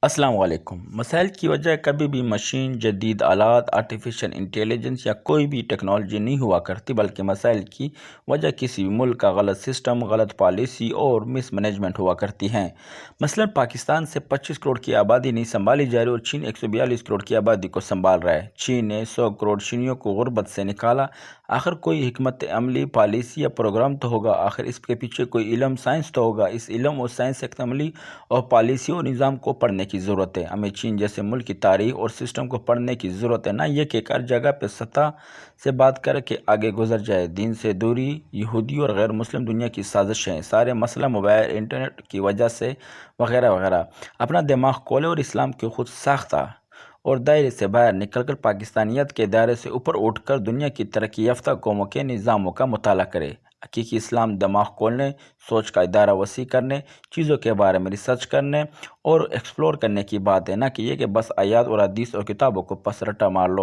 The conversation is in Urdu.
السلام علیکم۔ مسائل کی وجہ کبھی بھی مشین، جدید آلات، آرٹیفیشل انٹیلیجنس یا کوئی بھی ٹیکنالوجی نہیں ہوا کرتی، بلکہ مسائل کی وجہ کسی بھی ملک کا غلط سسٹم، غلط پالیسی اور مس مینجمنٹ ہوا کرتی ہیں۔ مثلاً پاکستان سے 25 کروڑ کی آبادی نہیں سنبھالی جا رہی اور چین 142 کروڑ کی آبادی کو سنبھال رہا ہے۔ چین نے 100 کروڑ چینیوں کو غربت سے نکالا۔ آخر کوئی حکمت عملی، پالیسی یا پروگرام تو ہوگا، آخر اس کے پیچھے کوئی علم، سائنس تو ہوگا۔ اس علم اور سائنس، حکمت عملی اور پالیسی اور نظام کو پڑھنے کی ضرورت ہے۔ ہمیں چین جیسے ملک کی تاریخ اور سسٹم کو پڑھنے کی ضرورت ہے، نہ یہ کہ ہر جگہ پہ سطح سے بات کر کے آگے گزر جائے۔ دین سے دوری، یہودی اور غیر مسلم دنیا کی سازش ہے، سارے مسئلہ موبائل، انٹرنیٹ کی وجہ سے وغیرہ وغیرہ۔ اپنا دماغ کھولے اور اسلام کے خود ساختہ اور دائرے سے باہر نکل کر پاکستانیت کے دائرے سے اوپر اٹھ کر دنیا کی ترقی یافتہ قوموں کے نظاموں کا مطالعہ کرے۔ حقیقی اسلام دماغ کھولنے، سوچ کا دائرہ وسیع کرنے، چیزوں کے بارے میں ریسرچ کرنے اور ایکسپلور کرنے کی بات ہے، نہ کہ یہ کہ بس آیات اور حدیث اور کتابوں کو پس رٹا مار لو۔